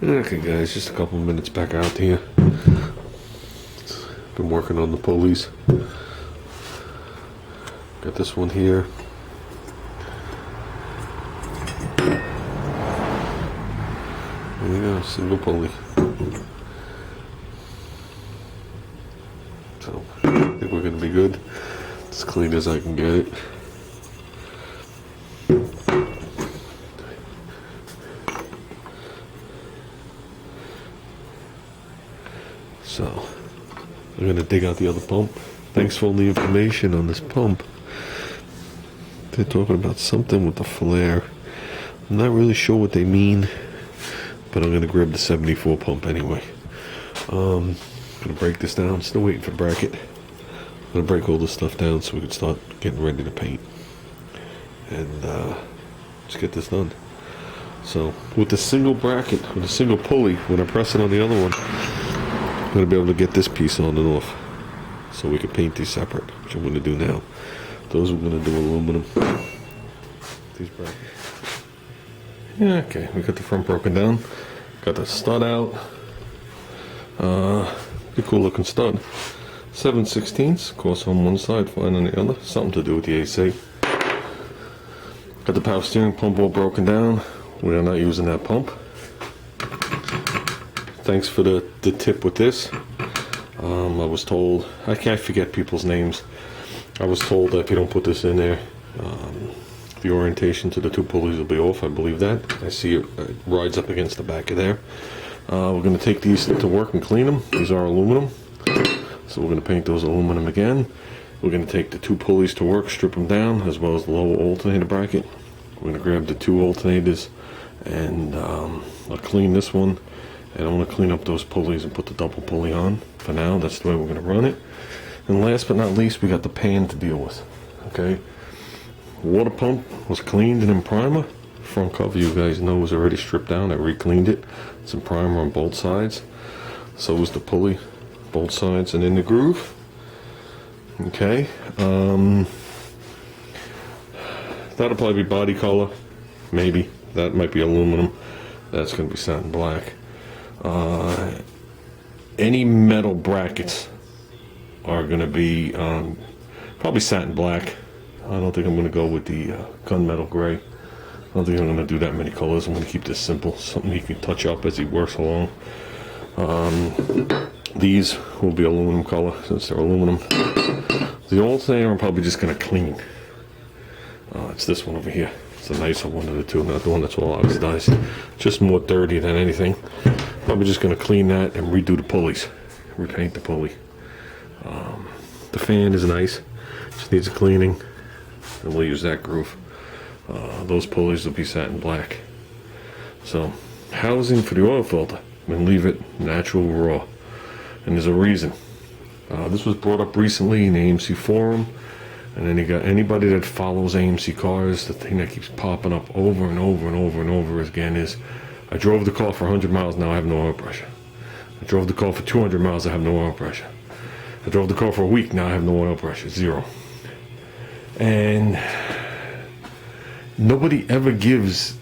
Okay guys, just a couple minutes back out here. Been working on the pulleys. Got this one here. There you go, single pulley. So, I think we're gonna be good. As clean as I can get it. So, I'm going to dig out the other pump. Thanks for all the information on this pump. They're talking about something with the flare. I'm not really sure what they mean, but I'm going to grab the 74 pump anyway. I'm going to break this down. Still waiting for the bracket. I'm going to break all this stuff down so we can start getting ready to paint. And just get this done. So, with the single bracket, with a single pulley, when I press it on the other one, I'm going to be able to get this piece on and off so we can paint these separate, which I'm going to do now. Those we're going to do aluminum. These brackets. Yeah, okay, we got the front broken down. Got the stud out. Pretty cool looking stud. 7/16, of course on one side, fine on the other. Something to do with the AC. Got the power steering pump all broken down. We are not using that pump. Thanks for the tip with this. I was told, I can't forget people's names. I was told that if you don't put this in there, the orientation to the two pulleys will be off. I believe that. I see it rides up against the back of there. We're going to take these to work and clean them. These are aluminum. So we're going to paint those aluminum again. We're going to take the two pulleys to work, strip them down, as well as the lower alternator bracket. We're going to grab the two alternators and I'll clean this one. And I want to clean up those pulleys and put the double pulley on. For now, that's the way we're going to run it. And last but not least, we got the pan to deal with. Okay, water pump was cleaned and in primer. Front cover, you guys know, was already stripped down. I re-cleaned it. It's in primer on both sides. So was the pulley, both sides and in the groove. Okay, that'll probably be body color. Maybe that might be aluminum. That's going to be satin black. Any metal brackets are going to be probably satin black. I don't think I'm going to go with the gunmetal gray. I don't think I'm going to do that many colors. I'm going to keep this simple, something he can touch up as he works along. These will be aluminum color since they're aluminum. The alternator I'm probably just going to clean. It's this one over here. It's a nicer one of the two, not the one that's all oxidized. Just more dirty than anything. Probably just going to clean that and redo the pulleys. Repaint the pulley. The fan is nice. Just needs a cleaning. And we'll use that groove. Those pulleys will be satin black. So, housing for the oil filter. I'm going to leave it natural raw. And there's a reason. This was brought up recently in the AMC forum. And then you got anybody that follows AMC cars, the thing that keeps popping up over and over and over and over again is, I drove the car for 100 miles, now I have no oil pressure. I drove the car for 200 miles, I have no oil pressure. I drove the car for a week, now I have no oil pressure, zero. And nobody ever gives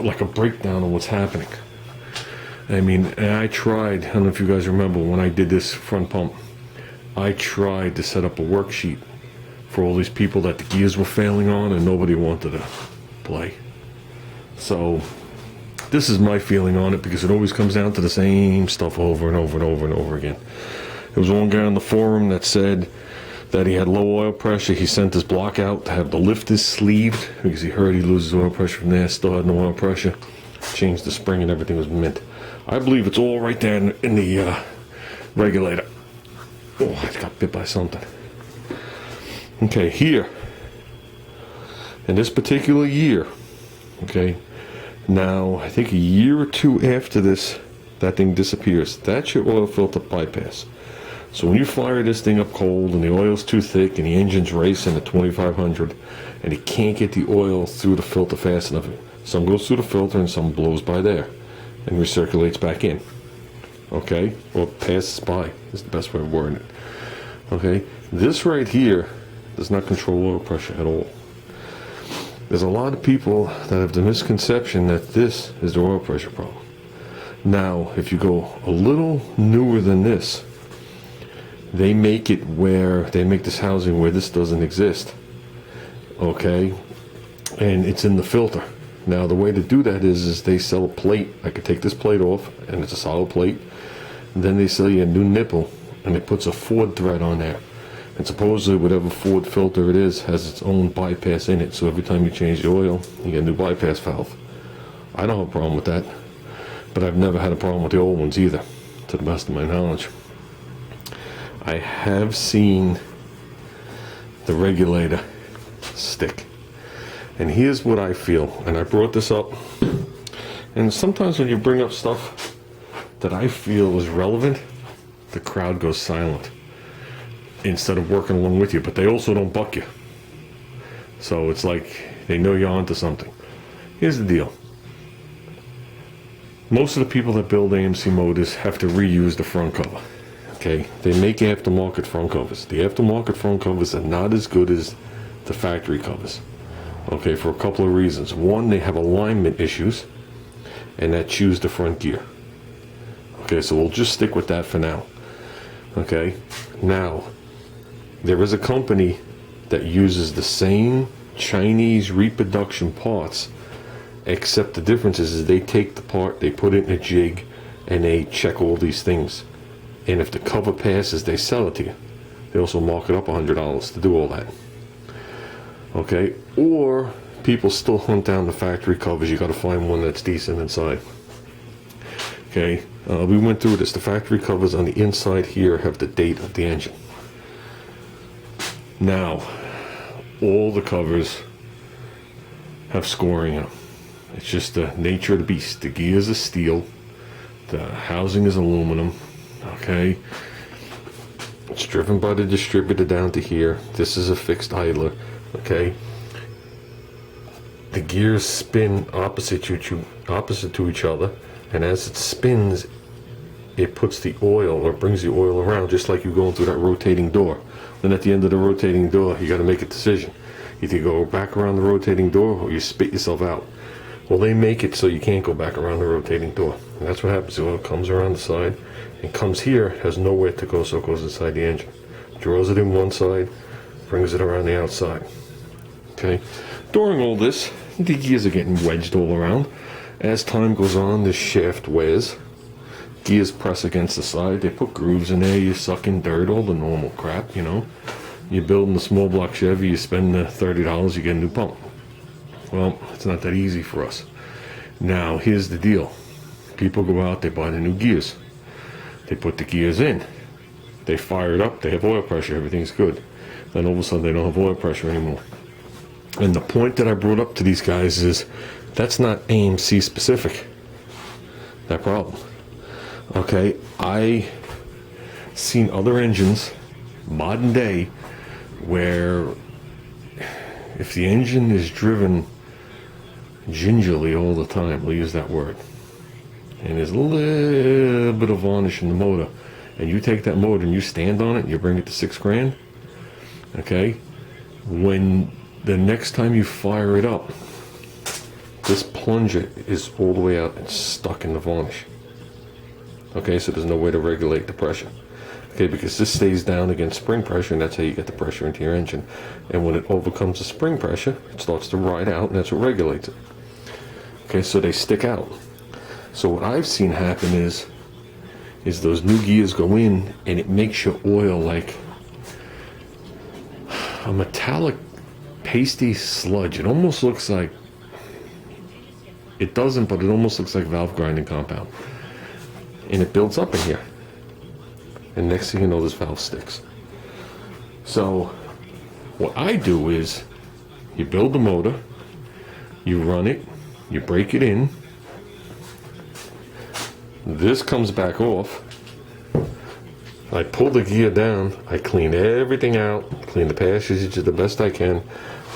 like a breakdown of what's happening. I mean, I tried, I don't know if you guys remember when I did this front pump, I tried to set up a worksheet for all these people that the gears were failing on and nobody wanted to play. So this is my feeling on it because it always comes down to the same stuff over and over and over and over again. There was one guy on the forum that said that he had low oil pressure. He sent his block out to have the lifters sleeved because he heard he loses oil pressure from there. Still had no oil pressure. Changed the spring and everything was mint. I believe it's all right there in the regulator. Oh, I got bit by something. Okay, here. In this particular year, okay, now I think a year or two after this, that thing disappears. That's your oil filter bypass. So when you fire this thing up cold and the oil's too thick and the engine's racing at 2500 and you can't get the oil through the filter fast enough, some goes through the filter and some blows by there and recirculates back in. Okay, or passes by is the best way of wording it. Okay, this right here does not control oil pressure at all. There's a lot of people that have the misconception that this is the oil pressure problem. Now, if you go a little newer than this, they make it where they make this housing where this doesn't exist. Okay? And it's in the filter. Now, the way to do that is they sell a plate. I could take this plate off, and it's a solid plate. And then they sell you a new nipple, and it puts a Ford thread on there. And supposedly, whatever Ford filter it is has its own bypass in it. So every time you change the oil, you get a new bypass valve. I don't have a problem with that. But I've never had a problem with the old ones either, to the best of my knowledge. I have seen the regulator stick. And here's what I feel, and I brought this up. And sometimes when you bring up stuff that I feel is relevant, the crowd goes silent instead of working along with you, but they also don't buck you. So it's like they know you're onto something. Here's the deal. Most of the people that build AMC motors have to reuse the front cover. Okay, they make aftermarket front covers. The aftermarket front covers are not as good as the factory covers. Okay, for a couple of reasons. One, they have alignment issues, and that chews the front gear. Okay, so we'll just stick with that for now. Okay, now, there is a company that uses the same Chinese reproduction parts, except the difference is they take the part, they put it in a jig, and they check all these things. And if the cover passes, they sell it to you. They also mark it up $100 to do all that. Okay, or people still hunt down the factory covers. You got to find one that's decent inside. Okay, we went through this. The factory covers on the inside here have the date of the engine. Now, all the covers have scoring in them. It's just the nature of the beast. The gears are steel. The housing is aluminum. Okay, it's driven by the distributor down to here. This is a fixed idler. Okay, the gears spin opposite to each other, and as it spins, it puts the oil, or brings the oil around, just like you're going through that rotating door. Then at the end of the rotating door, you got to make a decision. Either you go back around the rotating door, or you spit yourself out. Well, they make it so you can't go back around the rotating door. And that's what happens. The oil comes around the side and comes here, has nowhere to go, so it goes inside the engine. Draws it in one side, brings it around the outside. Okay. During all this, the gears are getting wedged all around. As time goes on, this shaft wears. Gears press against the side. They put grooves in there. You're sucking dirt, all the normal crap, you know. You're building a small block Chevy. You spend the $30, you get a new pump. Well, it's not that easy for us. Now, here's the deal. People go out, they buy the new gears. They put the gears in. They fire it up. They have oil pressure. Everything's good. Then all of a sudden, they don't have oil pressure anymore. And the point that I brought up to these guys is that's not AMC specific, that problem. Okay, I seen other engines, modern day, where if the engine is driven gingerly all the time, we'll use that word, and there's a little bit of varnish in the motor, and you take that motor and you stand on it and you bring it to $6,000, okay, when the next time you fire it up, this plunger is all the way out and stuck in the varnish. Okay, so there's no way to regulate the pressure. Okay, because this stays down against spring pressure, and that's how you get the pressure into your engine. And when it overcomes the spring pressure, it starts to ride out, and that's what regulates it. Okay, so they stick out. So what I've seen happen is those new gears go in, and it makes your oil like a metallic pasty sludge. It almost looks like, it doesn't, but it almost looks like valve grinding compound. And it builds up in here. And next thing you know, this valve sticks. So what I do is you build the motor, you run it, you break it in, this comes back off, I pull the gear down, I clean everything out, clean the passages the best I can,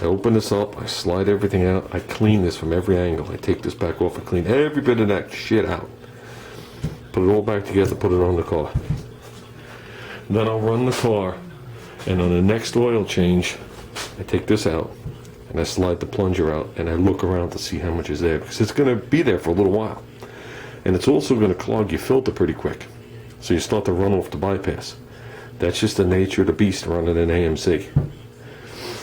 I open this up, I slide everything out, I clean this from every angle, I take this back off, I clean every bit of that shit out, put it all back together, put it on the car. Then I'll run the car, and on the next oil change, I take this out, and I slide the plunger out, and I look around to see how much is there, because it's going to be there for a little while. And it's also going to clog your filter pretty quick. So you start to run off the bypass. That's just the nature of the beast running an AMC.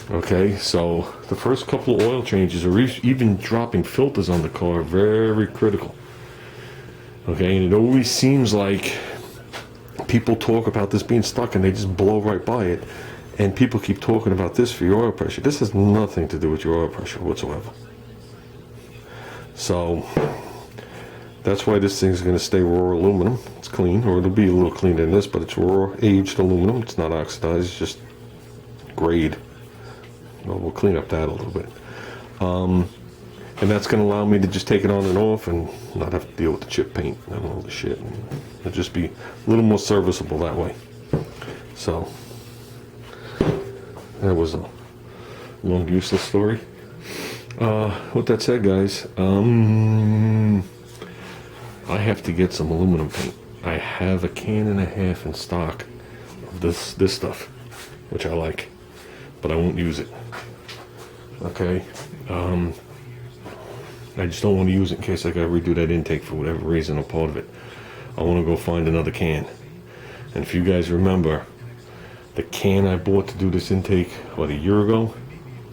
Okay, so the first couple of oil changes, or even dropping filters on the car, are very critical. Okay, and it always seems like people talk about this being stuck and they just blow right by it. And people keep talking about this for your oil pressure. This has nothing to do with your oil pressure whatsoever. So that's why this thing's going to stay raw aluminum. It's clean, or it'll be a little cleaner than this, but it's raw aged aluminum. It's not oxidized, it's just grade. Well, we'll clean up that a little bit. And that's going to allow me to just take it on and off and not have to deal with the chip paint and all the shit. And it'll just be a little more serviceable that way. So that was a long, useless story. With that said, guys, I have to get some aluminum paint. I have a can and a half in stock of this stuff, which I like, but I won't use it. Okay, I just don't want to use it in case I gotta redo that intake for whatever reason or part of it. I want to go find another can. And if you guys remember, the can I bought to do this intake, what, a year ago,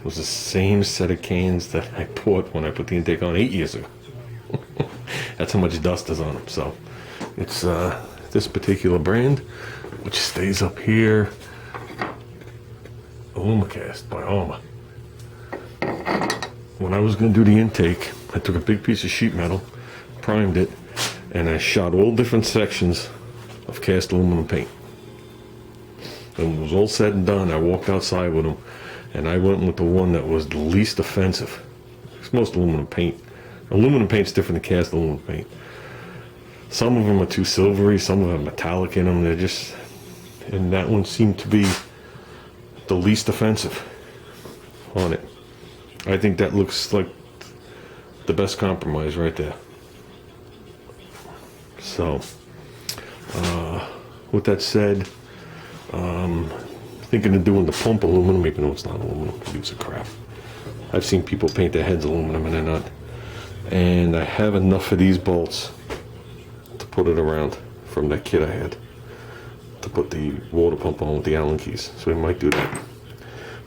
was the same set of cans that I bought when I put the intake on 8 years ago. That's how much dust is on them. So it's this particular brand, which stays up here, Alumacast by Arma. When I was going to do the intake, I took a big piece of sheet metal, primed it, and I shot all different sections of cast aluminum paint. And when it was all said and done, I walked outside with them, and I went with the one that was the least offensive. It's most aluminum paint's different than cast aluminum paint. Some of them are too silvery, some of them are metallic in them. They're just, and that one seemed to be the least offensive on it. I think that looks like the best compromise right there. So, with that said, thinking of doing the pump aluminum, even though it's not aluminum, it's a crap. I've seen people paint their heads aluminum and they're not. And I have enough of these bolts to put it around from that kit I had to put the water pump on with the Allen keys. So we might do that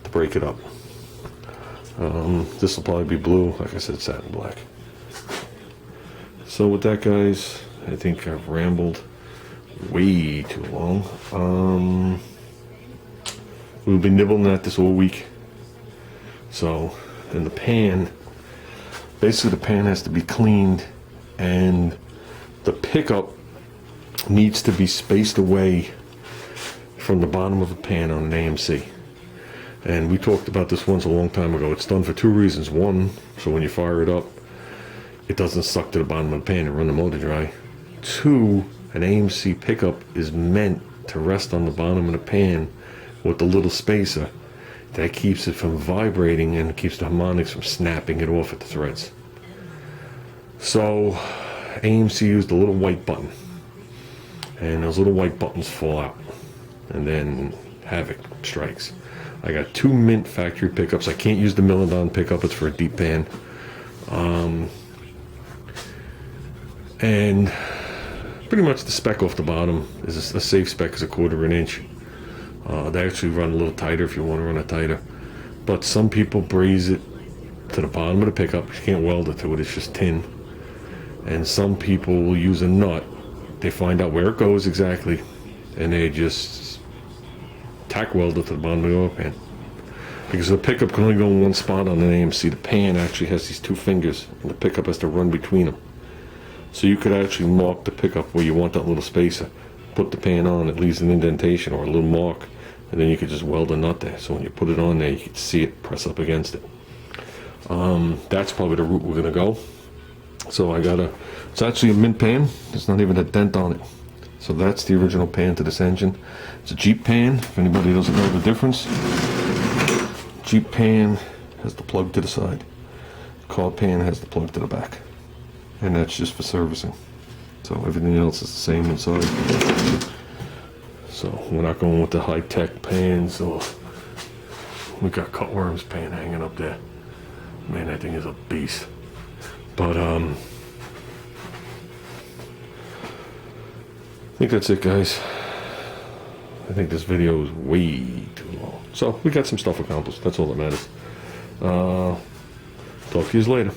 to break it up. This will probably be blue, like I said, satin black. So with that, guys, I think I've rambled way too long. We'll be nibbling at this all week. So, in the pan, basically the pan has to be cleaned, and the pickup needs to be spaced away from the bottom of the pan on an AMC. And we talked about this once a long time ago. It's done for two reasons. One, so when you fire it up, it doesn't suck to the bottom of the pan and run the motor dry. Two, an AMC pickup is meant to rest on the bottom of the pan with the little spacer that keeps it from vibrating and keeps the harmonics from snapping it off at the threads. So AMC used a little white button, and those little white buttons fall out, and then havoc strikes. I got two mint factory pickups. I can't use the Millodon pickup, it's for a deep pan. And pretty much the spec off the bottom is a safe spec, is 1/4 inch. They actually run a little tighter if you want to run it tighter. But some people braze it to the bottom of the pickup. You can't weld it to it, it's just tin. And some people will use a nut. They find out where it goes exactly, and they just tack weld it to the bottom of the oil pan. Because the pickup can only go in one spot on an AMC. The pan actually has these two fingers, and the pickup has to run between them. So you could actually mark the pickup where you want that little spacer. Put the pan on, it leaves an indentation or a little mark, and then you could just weld a nut there. So when you put it on there, you can see it press up against it. That's probably the route we're gonna go. So it's actually a mint pan. There's not even a dent on it. So that's the original pan to this engine. It's a Jeep pan, if anybody doesn't know the difference. Jeep pan has the plug to the side. Car pan has the plug to the back. And that's just for servicing. So everything else is the same inside. So we're not going with the high-tech pans, or we got Cutworm's pan hanging up there. Man, that thing is a beast. But I think that's it, guys. I think this video is way too long. So we got some stuff accomplished. That's all that matters. Talk to you later.